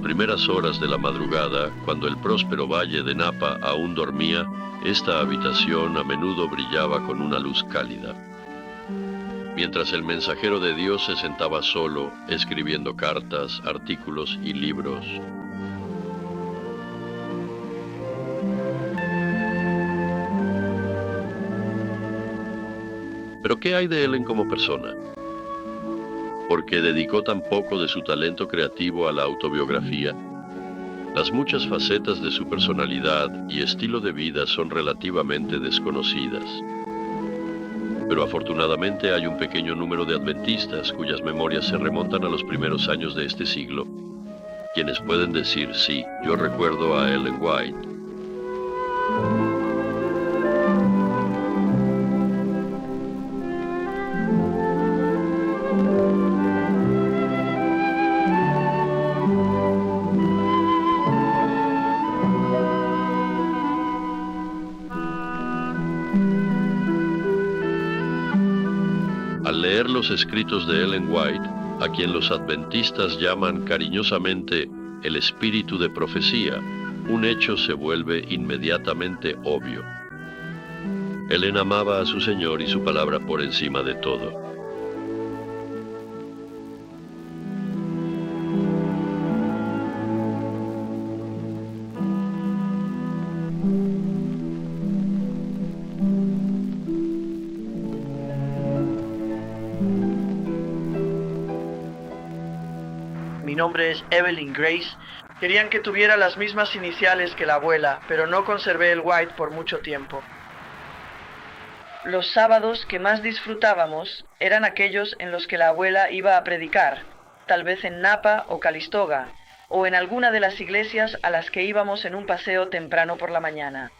primeras horas de la madrugada, cuando el próspero valle de Napa aún dormía, esta habitación a menudo brillaba con una luz cálida. Mientras el mensajero de Dios se sentaba solo, escribiendo cartas, artículos y libros. Pero ¿qué hay de Ellen como persona? ¿Por qué dedicó tan poco de su talento creativo a la autobiografía? Las muchas facetas de su personalidad y estilo de vida son relativamente desconocidas. Pero afortunadamente hay un pequeño número de adventistas cuyas memorias se remontan a los primeros años de este siglo, quienes pueden decir, sí, yo recuerdo a Ellen White. Al leer los escritos de Ellen White, a quien los adventistas llaman cariñosamente el espíritu de profecía, un hecho se vuelve inmediatamente obvio. Ellen amaba a su Señor y su palabra por encima de todo. Mi nombre es Evelyn Grace. Querían que tuviera las mismas iniciales que la abuela, pero no conservé el White por mucho tiempo. Los sábados que más disfrutábamos eran aquellos en los que la abuela iba a predicar, tal vez en Napa o Calistoga, o en alguna de las iglesias a las que íbamos en un paseo temprano por la mañana.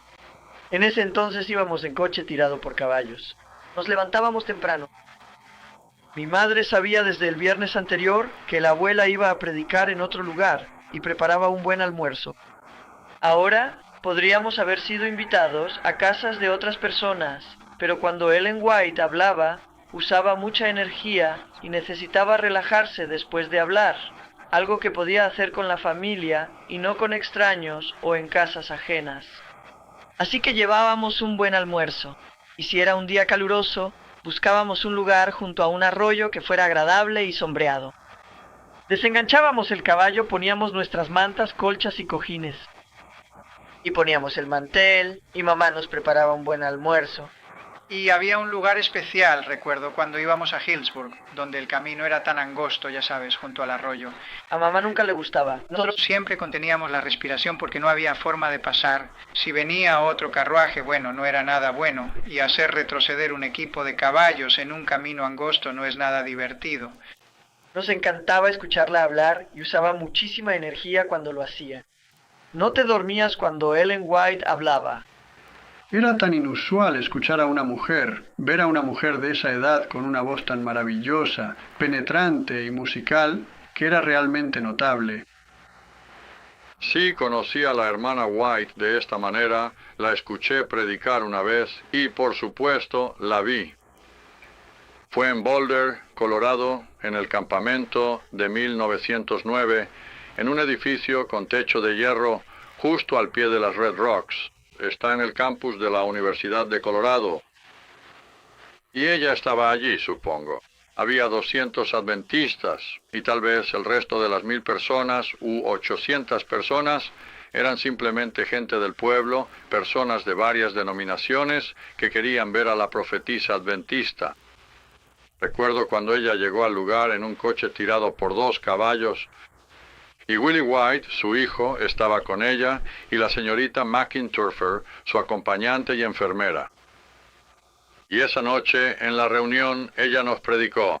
En ese entonces íbamos en coche tirado por caballos. Nos levantábamos temprano. Mi madre sabía desde el viernes anterior que la abuela iba a predicar en otro lugar y preparaba un buen almuerzo. Ahora podríamos haber sido invitados a casas de otras personas, pero cuando Ellen White hablaba, usaba mucha energía y necesitaba relajarse después de hablar, algo que podía hacer con la familia y no con extraños o en casas ajenas. Así que llevábamos un buen almuerzo, y si era un día caluroso, buscábamos un lugar junto a un arroyo que fuera agradable y sombreado. Desenganchábamos el caballo, poníamos nuestras mantas, colchas y cojines. Y poníamos el mantel, y mamá nos preparaba un buen almuerzo. Y había un lugar especial, recuerdo, cuando íbamos a Hillsburg, donde el camino era tan angosto, ya sabes, junto al arroyo. A mamá nunca le gustaba. Nosotros siempre conteníamos la respiración porque no había forma de pasar. Si venía otro carruaje, bueno, no era nada bueno. Y hacer retroceder un equipo de caballos en un camino angosto no es nada divertido. Nos encantaba escucharla hablar y usaba muchísima energía cuando lo hacía. No te dormías cuando Ellen White hablaba. Era tan inusual escuchar a una mujer, ver a una mujer de esa edad con una voz tan maravillosa, penetrante y musical, que era realmente notable. Sí, conocí a la hermana White de esta manera, la escuché predicar una vez y, por supuesto, la vi. Fue en Boulder, Colorado, en el campamento de 1909, en un edificio con techo de hierro justo al pie de las Red Rocks. Está en el campus de la Universidad de Colorado. Y ella estaba allí, supongo. Había 200 adventistas, y tal vez el resto de las 1000 personas u 800 personas eran simplemente gente del pueblo, personas de varias denominaciones que querían ver a la profetisa adventista. Recuerdo cuando ella llegó al lugar en un coche tirado por 2 caballos, y Willie White, su hijo, estaba con ella, y la señorita McInturfer, su acompañante y enfermera. Y esa noche, en la reunión, ella nos predicó.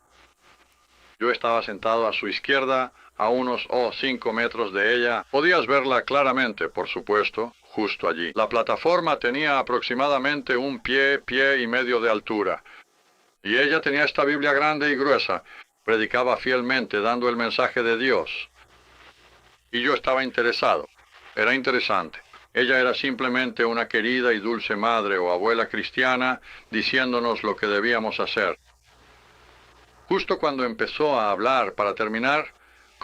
Yo estaba sentado a su izquierda, a unos 5 metros de ella. Podías verla claramente, por supuesto, justo allí. La plataforma tenía aproximadamente un pie y medio de altura. Y ella tenía esta Biblia grande y gruesa. Predicaba fielmente, dando el mensaje de Dios. Y yo estaba interesado. Era interesante. Ella era simplemente una querida y dulce madre o abuela cristiana diciéndonos lo que debíamos hacer. Justo cuando empezó a hablar, para terminar,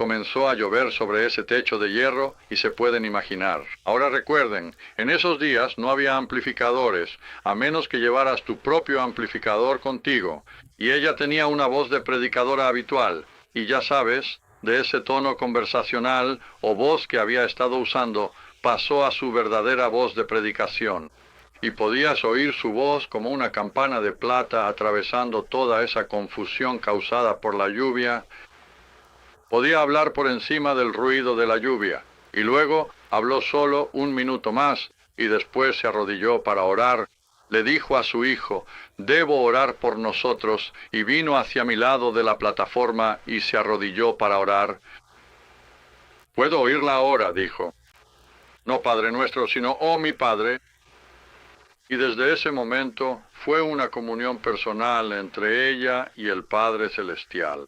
comenzó a llover sobre ese techo de hierro y se pueden imaginar. Ahora recuerden, en esos días no había amplificadores, a menos que llevaras tu propio amplificador contigo, y ella tenía una voz de predicadora habitual, y ya sabes, de ese tono conversacional o voz que había estado usando, pasó a su verdadera voz de predicación. Y podías oír su voz como una campana de plata atravesando toda esa confusión causada por la lluvia. Podía hablar por encima del ruido de la lluvia, y luego habló solo un minuto más, y después se arrodilló para orar. Le dijo a su hijo, «Debo orar por nosotros», y vino hacia mi lado de la plataforma y se arrodilló para orar. «Puedo oírla ahora», dijo. «No Padre nuestro, sino, oh mi Padre». Y desde ese momento fue una comunión personal entre ella y el Padre Celestial.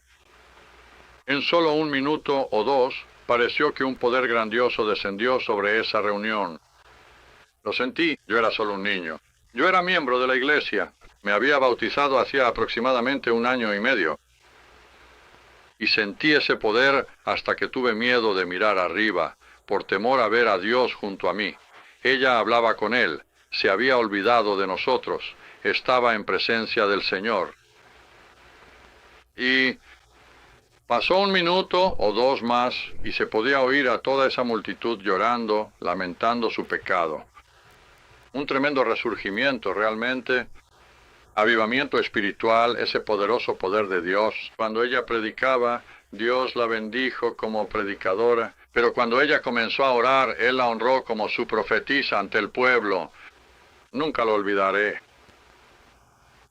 En solo un minuto o dos, pareció que un poder grandioso descendió sobre esa reunión. Lo sentí, yo era solo un niño. Yo era miembro de la iglesia. Me había bautizado hacía aproximadamente 1 año y medio. Y sentí ese poder hasta que tuve miedo de mirar arriba, por temor a ver a Dios junto a mí. Ella hablaba con Él, se había olvidado de nosotros, estaba en presencia del Señor. Y pasó 1 minuto o 2 más, y se podía oír a toda esa multitud llorando, lamentando su pecado. Un tremendo resurgimiento realmente, avivamiento espiritual, ese poderoso poder de Dios. Cuando ella predicaba, Dios la bendijo como predicadora, pero cuando ella comenzó a orar, Él la honró como su profetisa ante el pueblo. Nunca lo olvidaré.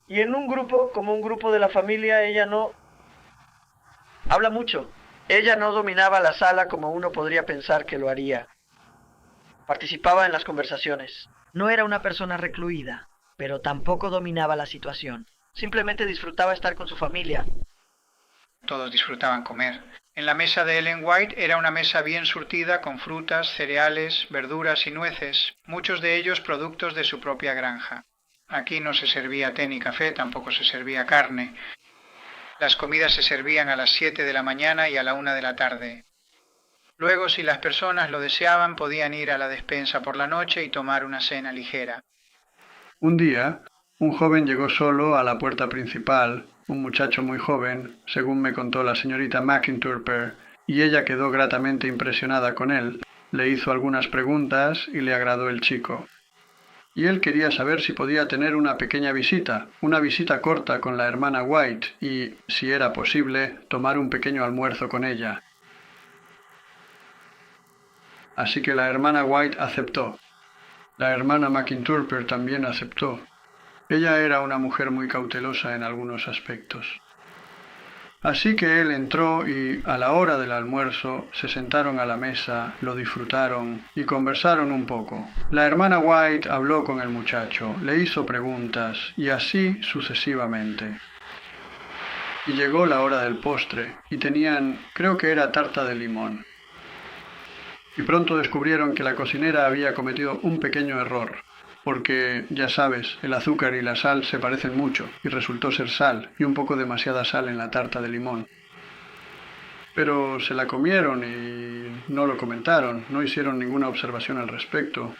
Y en un grupo, como un grupo de la familia, ella no habla mucho. Ella no dominaba la sala como uno podría pensar que lo haría. Participaba en las conversaciones. No era una persona recluida, pero tampoco dominaba la situación. Simplemente disfrutaba estar con su familia. Todos disfrutaban comer. En la mesa de Ellen White era una mesa bien surtida con frutas, cereales, verduras y nueces, muchos de ellos productos de su propia granja. Aquí no se servía té ni café, tampoco se servía carne. Las comidas se servían a las 7 de la mañana y a la 1 de la tarde. Luego, si las personas lo deseaban, podían ir a la despensa por la noche y tomar una cena ligera. Un día, un joven llegó solo a la puerta principal, un muchacho muy joven, según me contó la señorita McInturper, y ella quedó gratamente impresionada con él. Le hizo algunas preguntas y le agradó el chico. Y él quería saber si podía tener una pequeña visita, una visita corta con la hermana White y, si era posible, tomar un pequeño almuerzo con ella. Así que la hermana White aceptó. La hermana McInturper también aceptó. Ella era una mujer muy cautelosa en algunos aspectos. Así que él entró y, a la hora del almuerzo, se sentaron a la mesa, lo disfrutaron y conversaron un poco. La hermana White habló con el muchacho, le hizo preguntas y así sucesivamente. Y llegó la hora del postre y tenían, creo que era tarta de limón. Y pronto descubrieron que la cocinera había cometido un pequeño error, porque, ya sabes, el azúcar y la sal se parecen mucho, y resultó ser sal, y un poco demasiada sal en la tarta de limón. Pero se la comieron y no lo comentaron, no hicieron ninguna observación al respecto.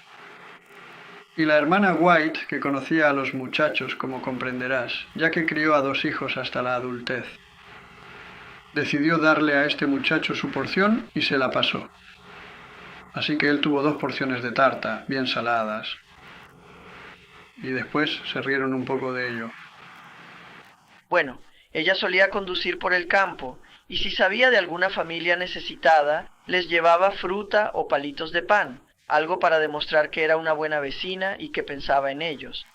Y la hermana White, que conocía a los muchachos, como comprenderás, ya que crió a 2 hijos hasta la adultez, decidió darle a este muchacho su porción y se la pasó. Así que él tuvo 2 porciones de tarta, bien saladas. Y después se rieron un poco de ello. Bueno, ella solía conducir por el campo, y si sabía de alguna familia necesitada, les llevaba fruta o palitos de pan, algo para demostrar que era una buena vecina y que pensaba en ellos.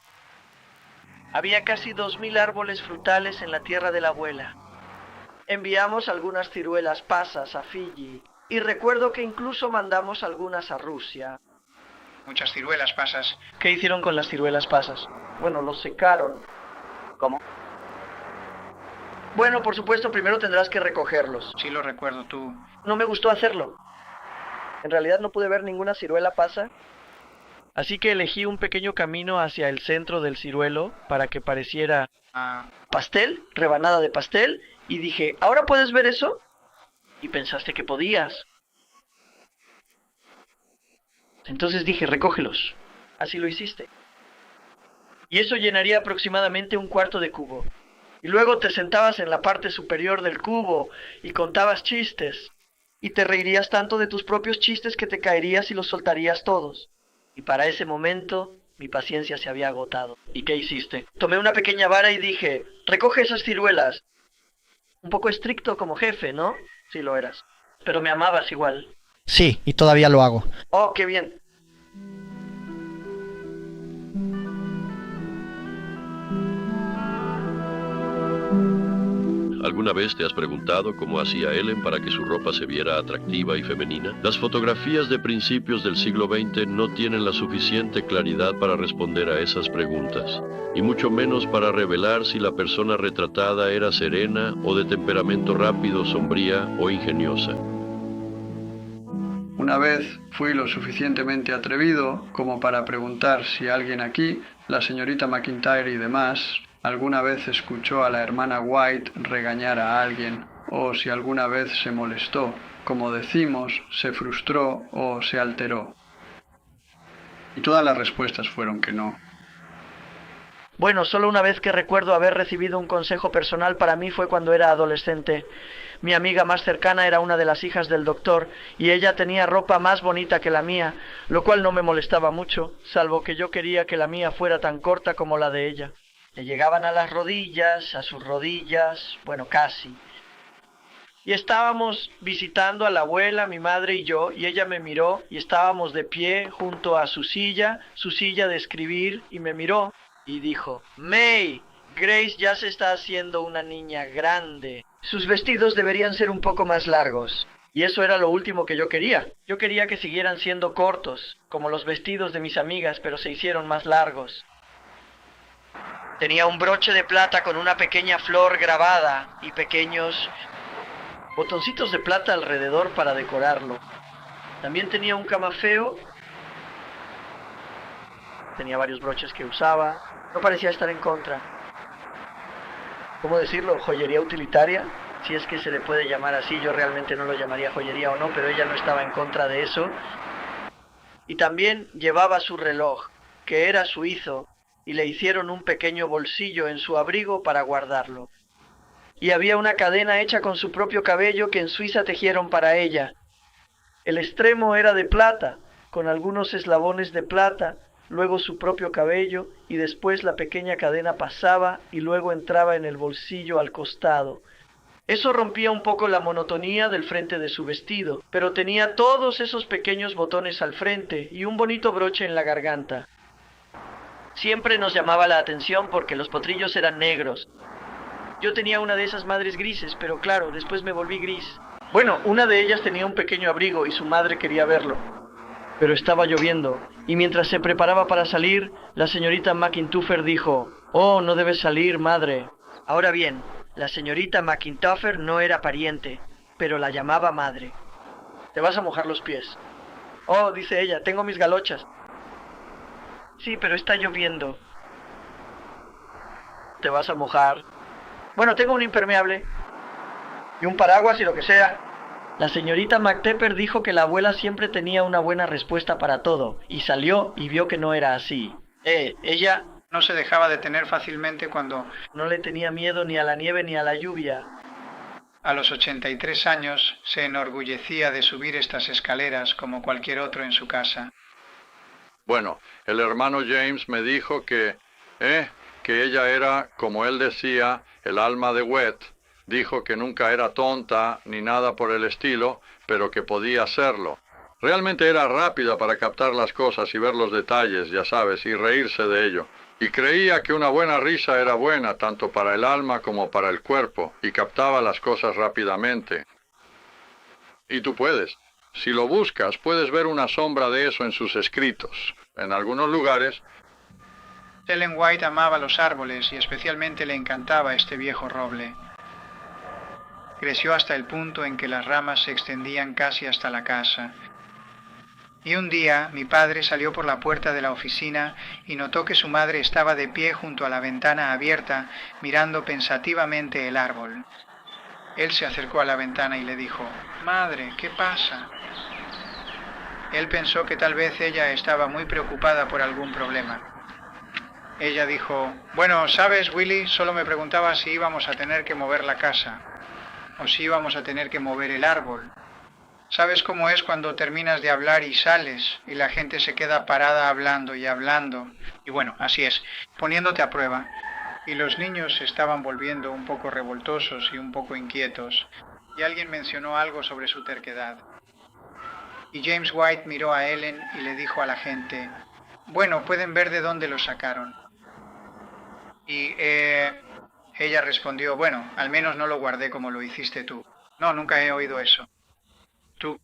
Había casi 2000 árboles frutales en la tierra de la abuela. Enviamos algunas ciruelas pasas a Fiji, y recuerdo que incluso mandamos algunas a Rusia. Muchas ciruelas pasas. ¿Qué hicieron con las ciruelas pasas? Bueno, los secaron. ¿Cómo? Bueno, por supuesto, primero tendrás que recogerlos. Sí lo recuerdo tú. No me gustó hacerlo. En realidad no pude ver ninguna ciruela pasa. Así que elegí un pequeño camino hacia el centro del ciruelo para que pareciera pastel, rebanada de pastel, y dije, ¿ahora puedes ver eso? y pensaste que podías. Entonces dije, recógelos. Así lo hiciste. Y eso llenaría aproximadamente un cuarto de cubo. Y luego te sentabas en la parte superior del cubo y contabas chistes. Y te reirías tanto de tus propios chistes que te caerías y los soltarías todos. Y para ese momento, mi paciencia se había agotado. ¿Y qué hiciste? Tomé una pequeña vara y dije, recoge esas ciruelas. Un poco estricto como jefe, ¿no? Sí lo eras. Pero me amabas igual. Sí, y todavía lo hago. Oh, qué bien. ¿Alguna vez te has preguntado cómo hacía Ellen para que su ropa se viera atractiva y femenina? Las fotografías de principios del siglo XX no tienen la suficiente claridad para responder a esas preguntas, y mucho menos para revelar si la persona retratada era serena o de temperamento rápido, sombría o ingeniosa. Una vez fui lo suficientemente atrevido como para preguntar si alguien aquí, la señorita McIntyre y demás, alguna vez escuchó a la hermana White regañar a alguien, o si alguna vez se molestó, como decimos, se frustró o se alteró. Y todas las respuestas fueron que no. Bueno, solo una vez que recuerdo haber recibido un consejo personal para mí fue cuando era adolescente. Mi amiga más cercana era una de las hijas del doctor y ella tenía ropa más bonita que la mía, lo cual no me molestaba mucho, salvo que yo quería que la mía fuera tan corta como la de ella. Le llegaban a las rodillas, a sus rodillas, bueno, casi. Y estábamos visitando a la abuela, mi madre y yo, y ella me miró y estábamos de pie junto a su silla de escribir, y me miró y dijo, May, Grace ya se está haciendo una niña grande. Sus vestidos deberían ser un poco más largos. Y eso era lo último que yo quería. Yo quería que siguieran siendo cortos, como los vestidos de mis amigas, pero se hicieron más largos. Tenía un broche de plata con una pequeña flor grabada y pequeños botoncitos de plata alrededor para decorarlo. También tenía un camafeo. Tenía varios broches que usaba. No parecía estar en contra. ¿Cómo decirlo? ¿Joyería utilitaria? Si es que se le puede llamar así. Yo realmente no lo llamaría joyería o no, pero ella no estaba en contra de eso. Y también llevaba su reloj, que era suizo, y le hicieron un pequeño bolsillo en su abrigo para guardarlo. Y había una cadena hecha con su propio cabello que en Suiza tejieron para ella. El extremo era de plata, con algunos eslabones de plata, luego su propio cabello, y después la pequeña cadena pasaba y luego entraba en el bolsillo al costado. Eso rompía un poco la monotonía del frente de su vestido, pero tenía todos esos pequeños botones al frente y un bonito broche en la garganta. Siempre nos llamaba la atención porque los potrillos eran negros. Yo tenía una de esas madres grises, pero claro, después me volví gris. Bueno, una de ellas tenía un pequeño abrigo y su madre quería verlo. Pero estaba lloviendo, y mientras se preparaba para salir, la señorita McIntyre dijo, «Oh, no debes salir, madre». Ahora bien, la señorita McIntyre no era pariente, pero la llamaba madre. «Te vas a mojar los pies». «Oh», dice ella, «tengo mis galochas». «Sí, pero está lloviendo». «Te vas a mojar». «Bueno, tengo un impermeable y un paraguas y lo que sea». La señorita McTepper dijo que la abuela siempre tenía una buena respuesta para todo, y salió y vio que no era así. Ella No se dejaba detener fácilmente cuando, no le tenía miedo ni a la nieve ni a la lluvia. a los 83 años, se enorgullecía de subir estas escaleras como cualquier otro en su casa. Bueno, el hermano James me dijo que ella era, como él decía, el alma de Wet. Dijo que nunca era tonta ni nada por el estilo, pero que podía serlo. Realmente era rápida para captar las cosas y ver los detalles, ya sabes, y reírse de ello. Y creía que una buena risa era buena tanto para el alma como para el cuerpo, y captaba las cosas rápidamente. Y tú puedes. Si lo buscas, puedes ver una sombra de eso en sus escritos. En algunos lugares. Ellen White amaba los árboles y especialmente le encantaba este viejo roble. Creció hasta el punto en que las ramas se extendían casi hasta la casa. Y un día mi padre salió por la puerta de la oficina y notó que su madre estaba de pie junto a la ventana abierta, mirando pensativamente el árbol. Él se acercó a la ventana y le dijo, «Madre, ¿qué pasa?» Él pensó que tal vez ella estaba muy preocupada por algún problema. Ella dijo, «Bueno, ¿sabes, Willy? Solo me preguntaba si íbamos a tener que mover la casa, o si íbamos a tener que mover el árbol. ¿Sabes cómo es cuando terminas de hablar y sales, y la gente se queda parada hablando y hablando? Y bueno, así es, poniéndote a prueba». Y los niños se estaban volviendo un poco revoltosos y un poco inquietos, y alguien mencionó algo sobre su terquedad. Y James White miró a Ellen y le dijo a la gente, «Bueno, pueden ver de dónde lo sacaron». Y ella respondió, «Bueno, al menos no lo guardé como lo hiciste tú». «No, nunca he oído eso». «¿Tú?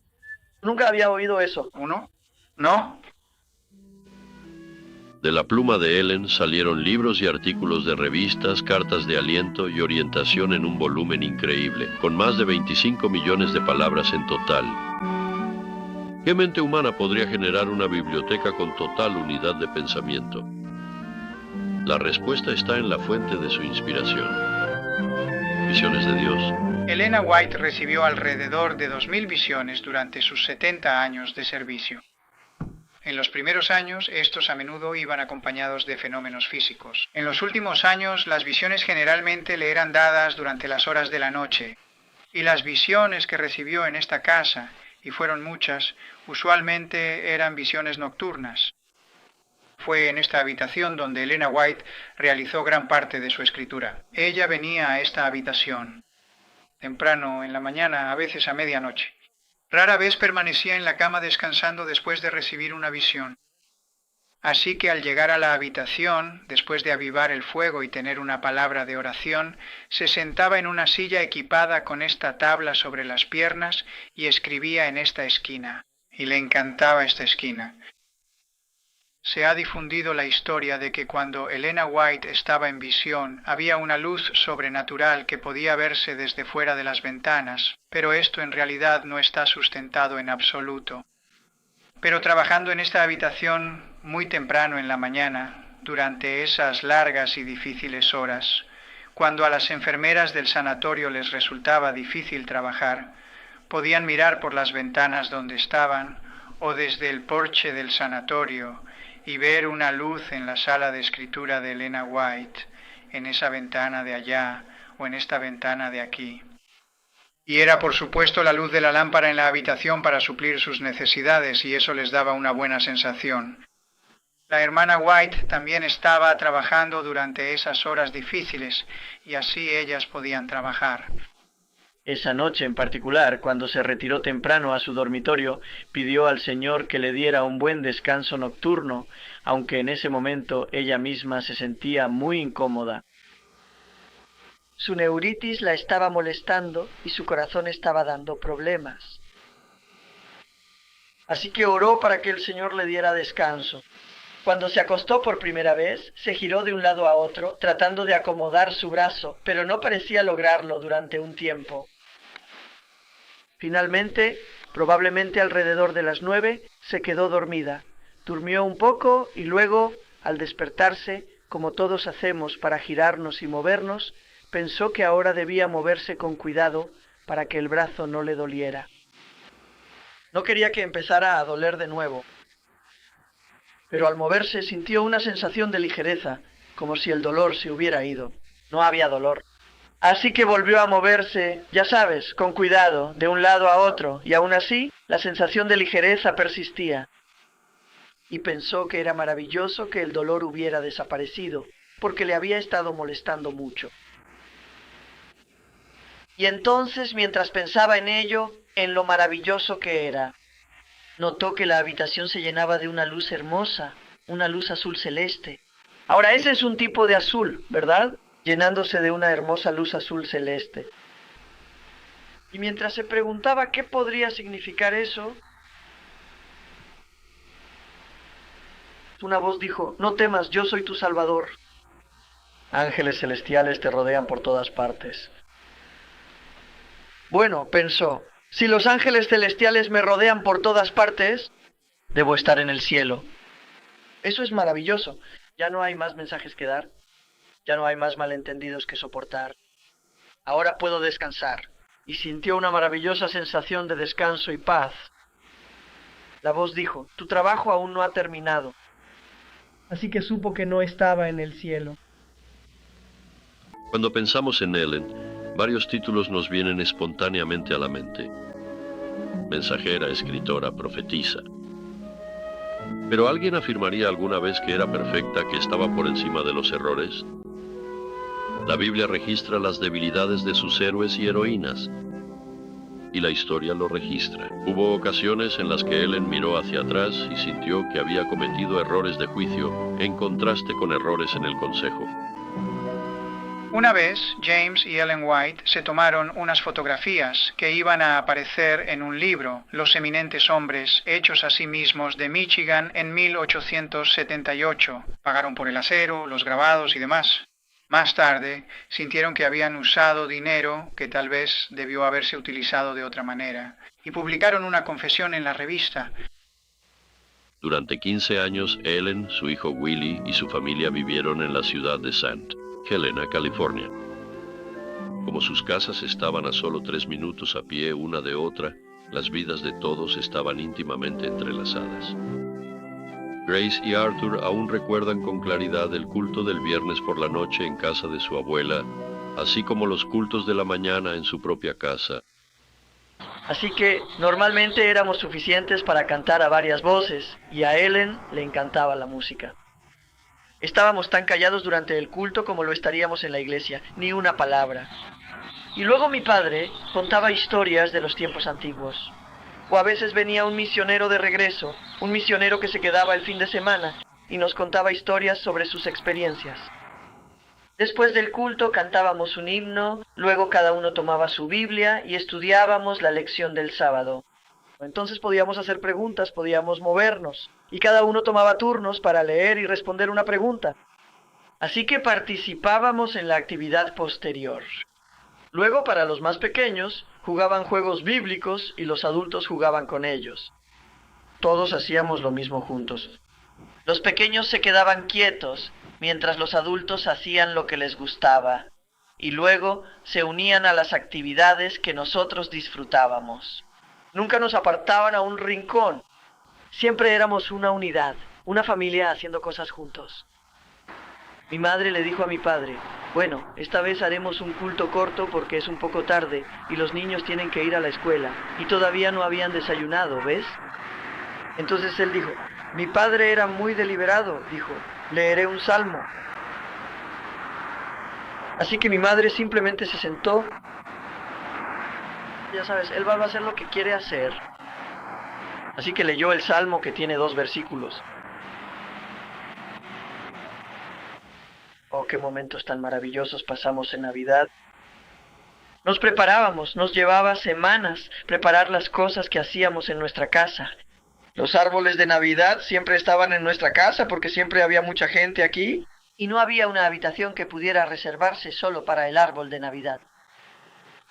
Nunca había oído eso. ¿Uno? ¿No?» De la pluma de Ellen salieron libros y artículos de revistas, cartas de aliento y orientación en un volumen increíble, con más de 25 millones de palabras en total. ¿Qué mente humana podría generar una biblioteca con total unidad de pensamiento? La respuesta está en la fuente de su inspiración. Visiones de Dios. Elena White recibió alrededor de 2000 visiones durante sus 70 años de servicio. En los primeros años, estos a menudo iban acompañados de fenómenos físicos. En los últimos años, las visiones generalmente le eran dadas durante las horas de la noche, y las visiones que recibió en esta casa, y fueron muchas, usualmente eran visiones nocturnas. Fue en esta habitación donde Elena White realizó gran parte de su escritura. Ella venía a esta habitación temprano en la mañana, a veces a medianoche. Rara vez permanecía en la cama descansando después de recibir una visión. Así que al llegar a la habitación, después de avivar el fuego y tener una palabra de oración, se sentaba en una silla equipada con esta tabla sobre las piernas y escribía en esta esquina. Y le encantaba esta esquina. Se ha difundido la historia de que cuando Elena White estaba en visión, había una luz sobrenatural que podía verse desde fuera de las ventanas, pero esto en realidad no está sustentado en absoluto. Pero trabajando en esta habitación muy temprano en la mañana, durante esas largas y difíciles horas, cuando a las enfermeras del sanatorio les resultaba difícil trabajar, podían mirar por las ventanas donde estaban o desde el porche del sanatorio y ver una luz en la sala de escritura de Elena White, en esa ventana de allá o en esta ventana de aquí. Y era por supuesto la luz de la lámpara en la habitación para suplir sus necesidades y eso les daba una buena sensación. La hermana White también estaba trabajando durante esas horas difíciles y así ellas podían trabajar. Esa noche en particular, cuando se retiró temprano a su dormitorio, pidió al Señor que le diera un buen descanso nocturno, aunque en ese momento ella misma se sentía muy incómoda. Su neuritis la estaba molestando y su corazón estaba dando problemas. Así que oró para que el Señor le diera descanso. Cuando se acostó por primera vez, se giró de un lado a otro, tratando de acomodar su brazo, pero no parecía lograrlo durante un tiempo. Finalmente, probablemente alrededor de las 9, se quedó dormida. Durmió un poco y luego, al despertarse, como todos hacemos para girarnos y movernos, pensó que ahora debía moverse con cuidado para que el brazo no le doliera. No quería que empezara a doler de nuevo, pero al moverse sintió una sensación de ligereza, como si el dolor se hubiera ido. No había dolor. Así que volvió a moverse, ya sabes, con cuidado, de un lado a otro, y aún así la sensación de ligereza persistía. Y pensó que era maravilloso que el dolor hubiera desaparecido, porque le había estado molestando mucho. Y entonces, mientras pensaba en ello, en lo maravilloso que era, notó que la habitación se llenaba de una luz hermosa, una luz azul celeste. Ahora, ese es un tipo de azul, ¿verdad? Llenándose de una hermosa luz azul celeste. Y mientras se preguntaba qué podría significar eso, una voz dijo, «No temas, yo soy tu Salvador». Ángeles celestiales te rodean por todas partes. Bueno, pensó, si los ángeles celestiales me rodean por todas partes, debo estar en el cielo. Eso es maravilloso. Ya no hay más mensajes que dar. Ya no hay más malentendidos que soportar. Ahora puedo descansar. y sintió una maravillosa sensación de descanso y paz. La voz dijo, tu trabajo aún no ha terminado. Así que supo que no estaba en el cielo. Cuando pensamos en Ellen, varios títulos nos vienen espontáneamente a la mente. Mensajera, escritora, profetisa. ¿Pero alguien afirmaría alguna vez que era perfecta, que estaba por encima de los errores? La Biblia registra las debilidades de sus héroes y heroínas, y la historia lo registra. Hubo ocasiones en las que Ellen miró hacia atrás y sintió que había cometido errores de juicio en contraste con errores en el consejo. Una vez, James y Ellen White se tomaron unas fotografías que iban a aparecer en un libro, Los eminentes hombres hechos a sí mismos de Michigan en 1878. Pagaron por el acero, los grabados y demás. Más tarde, sintieron que habían usado dinero que tal vez debió haberse utilizado de otra manera, y publicaron una confesión en la revista. Durante 15 años, Ellen, su hijo Willie y su familia vivieron en la ciudad de St. Helena, California. Como sus casas estaban a solo 3 minutos a pie una de otra, las vidas de todos estaban íntimamente entrelazadas. Grace y Arthur aún recuerdan con claridad el culto del viernes por la noche en casa de su abuela, así como los cultos de la mañana en su propia casa. Así que normalmente éramos suficientes para cantar a varias voces, y a Ellen le encantaba la música. Estábamos tan callados durante el culto como lo estaríamos en la iglesia, ni una palabra. Y luego mi padre contaba historias de los tiempos antiguos. O a veces venía un misionero de regreso, un misionero que se quedaba el fin de semana, y nos contaba historias sobre sus experiencias. Después del culto cantábamos un himno, luego cada uno tomaba su Biblia y estudiábamos la lección del sábado. Entonces podíamos hacer preguntas, podíamos movernos, y cada uno tomaba turnos para leer y responder una pregunta. Así que participábamos en la actividad posterior. Luego, para los más pequeños, jugaban juegos bíblicos y los adultos jugaban con ellos. Todos hacíamos lo mismo juntos. Los pequeños se quedaban quietos, mientras los adultos hacían lo que les gustaba, y luego se unían a las actividades que nosotros disfrutábamos. Nunca nos apartaban a un rincón. Siempre éramos una unidad, una familia haciendo cosas juntos. Mi madre le dijo a mi padre, bueno, esta vez haremos un culto corto porque es un poco tarde y los niños tienen que ir a la escuela y todavía no habían desayunado, ¿ves? Entonces él dijo, mi padre era muy deliberado, dijo, leeré un salmo. Así que mi madre simplemente se sentó. Ya sabes, él va a hacer lo que quiere hacer. Así que leyó el salmo que tiene 2 versículos. Oh, qué momentos tan maravillosos pasamos en Navidad. Nos preparábamos, nos llevaba semanas preparar las cosas que hacíamos en nuestra casa. Los árboles de Navidad siempre estaban en nuestra casa porque siempre había mucha gente aquí. Y no había una habitación que pudiera reservarse solo para el árbol de Navidad.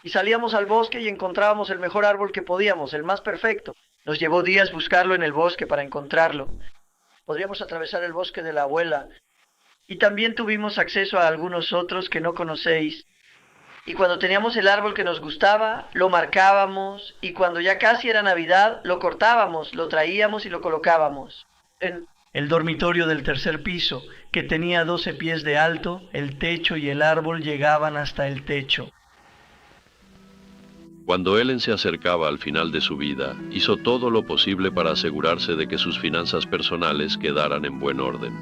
Y salíamos al bosque y encontrábamos el mejor árbol que podíamos, el más perfecto. Nos llevó días buscarlo en el bosque para encontrarlo. Podríamos atravesar el bosque de la abuela. Y también tuvimos acceso a algunos otros que no conocéis. Y cuando teníamos el árbol que nos gustaba, lo marcábamos. Y cuando ya casi era Navidad, lo cortábamos, lo traíamos y lo colocábamos. En el dormitorio del 3er piso, que tenía 12 pies de alto, el techo y el árbol llegaban hasta el techo. Cuando Ellen se acercaba al final de su vida, hizo todo lo posible para asegurarse de que sus finanzas personales quedaran en buen orden.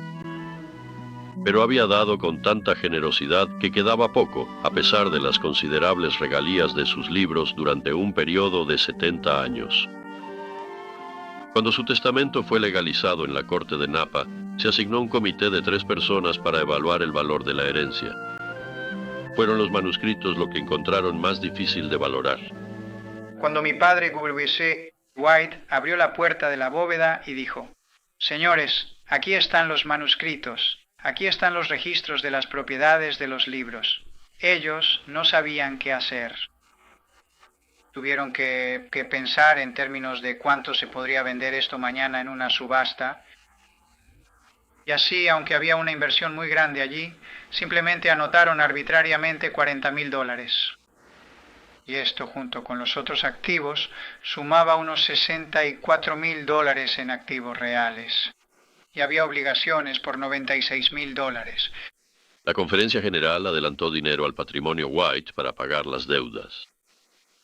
Pero había dado con tanta generosidad que quedaba poco, a pesar de las considerables regalías de sus libros durante un periodo de 70 años. Cuando su testamento fue legalizado en la corte de Napa, se asignó un comité de 3 personas para evaluar el valor de la herencia. Fueron los manuscritos lo que encontraron más difícil de valorar. Cuando mi padre W.C. White abrió la puerta de la bóveda y dijo, señores, aquí están los manuscritos, aquí están los registros de las propiedades de los libros. Ellos no sabían qué hacer. Tuvieron que pensar en términos de cuánto se podría vender esto mañana en una subasta. Y así, aunque había una inversión muy grande allí, simplemente anotaron arbitrariamente $40,000. y esto junto con los otros activos sumaba unos $64,000 en activos reales. Y había obligaciones por $96,000. La conferencia general adelantó dinero al patrimonio White para pagar las deudas,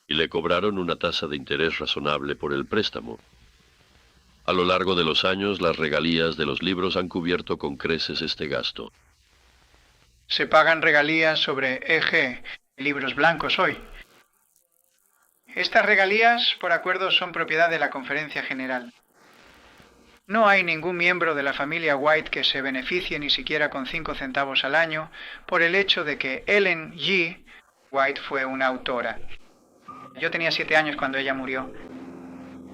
y le cobraron una tasa de interés razonable por el préstamo. A lo largo de los años, las regalías de los libros han cubierto con creces este gasto. Se pagan regalías sobre EG, libros blancos hoy. Estas regalías, por acuerdo, son propiedad de la conferencia general. No hay ningún miembro de la familia White que se beneficie ni siquiera con 5 centavos al año por el hecho de que Ellen G. White fue una autora. Yo tenía 7 años cuando ella murió.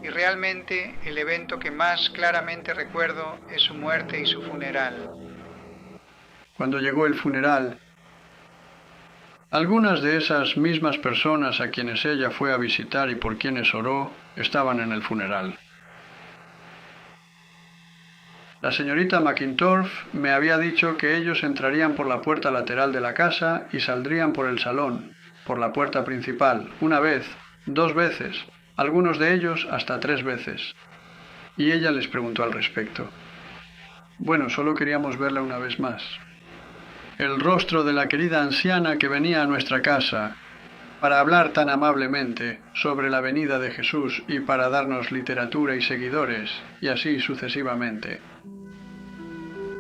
Y realmente el evento que más claramente recuerdo es su muerte y su funeral. Cuando llegó el funeral, algunas de esas mismas personas a quienes ella fue a visitar y por quienes oró estaban en el funeral. La señorita McIntorsh me había dicho que ellos entrarían por la puerta lateral de la casa y saldrían por el salón, por la puerta principal, una vez, 2 veces, algunos de ellos hasta 3 veces. Y ella les preguntó al respecto. Bueno, solo queríamos verla una vez más. El rostro de la querida anciana que venía a nuestra casa para hablar tan amablemente sobre la venida de Jesús y para darnos literatura y seguidores, y así sucesivamente.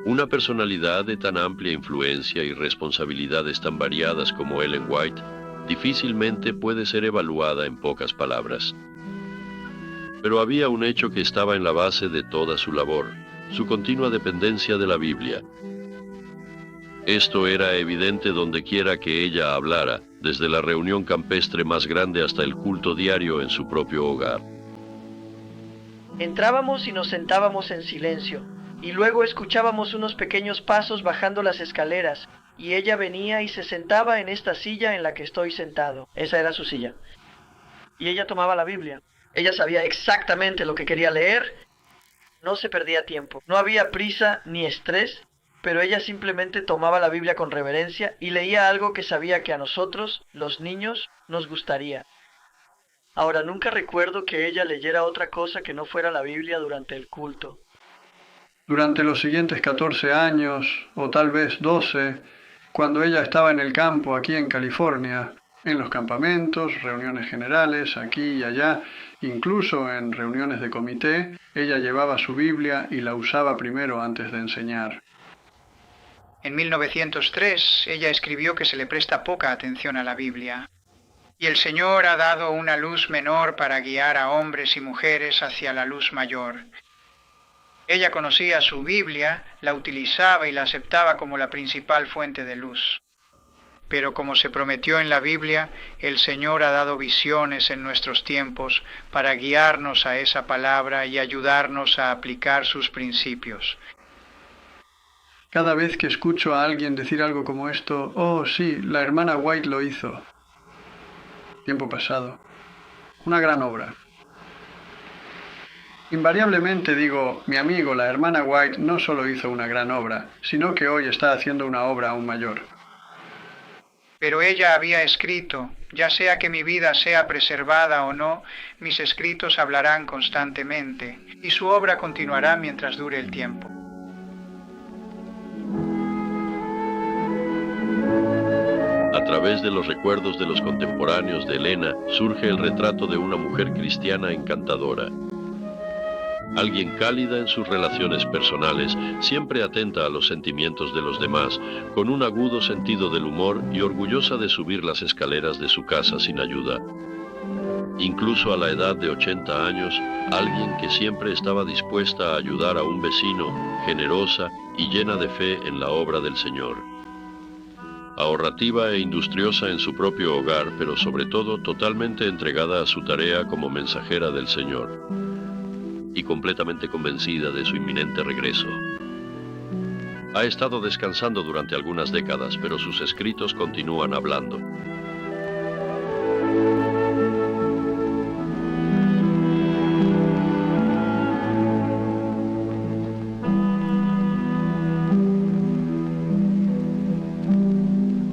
Una personalidad de tan amplia influencia y responsabilidades tan variadas como Ellen White difícilmente puede ser evaluada en pocas palabras. Pero había un hecho que estaba en la base de toda su labor, su continua dependencia de la Biblia. Esto era evidente dondequiera que ella hablara, desde la reunión campestre más grande hasta el culto diario en su propio hogar. Entrábamos y nos sentábamos en silencio, y luego escuchábamos unos pequeños pasos bajando las escaleras, y ella venía y se sentaba en esta silla en la que estoy sentado. Esa era su silla. Y ella tomaba la Biblia. Ella sabía exactamente lo que quería leer. No se perdía tiempo. No había prisa ni estrés, pero ella simplemente tomaba la Biblia con reverencia y leía algo que sabía que a nosotros, los niños, nos gustaría. Ahora, nunca recuerdo que ella leyera otra cosa que no fuera la Biblia durante el culto. Durante los siguientes 14 años, o tal vez 12, cuando ella estaba en el campo aquí en California, en los campamentos, reuniones generales, aquí y allá, incluso en reuniones de comité, ella llevaba su Biblia y la usaba primero antes de enseñar. En 1903, ella escribió que se le presta poca atención a la Biblia. Y el Señor ha dado una luz menor para guiar a hombres y mujeres hacia la luz mayor. Ella conocía su Biblia, la utilizaba y la aceptaba como la principal fuente de luz. Pero como se prometió en la Biblia, el Señor ha dado visiones en nuestros tiempos para guiarnos a esa palabra y ayudarnos a aplicar sus principios. Cada vez que escucho a alguien decir algo como esto, oh sí, la hermana White lo hizo. Tiempo pasado. Una gran obra. Invariablemente digo, mi amigo, la hermana White no solo hizo una gran obra, sino que hoy está haciendo una obra aún mayor. Pero ella había escrito, ya sea que mi vida sea preservada o no, mis escritos hablarán constantemente, y su obra continuará mientras dure el tiempo. A través de los recuerdos de los contemporáneos de Elena surge el retrato de una mujer cristiana encantadora. Alguien cálida en sus relaciones personales, siempre atenta a los sentimientos de los demás, con un agudo sentido del humor y orgullosa de subir las escaleras de su casa sin ayuda. Incluso a la edad de 80 años, alguien que siempre estaba dispuesta a ayudar a un vecino, generosa y llena de fe en la obra del Señor. Ahorrativa e industriosa en su propio hogar, pero sobre todo totalmente entregada a su tarea como mensajera del Señor, y completamente convencida de su inminente regreso. Ha estado descansando durante algunas décadas, pero sus escritos continúan hablando.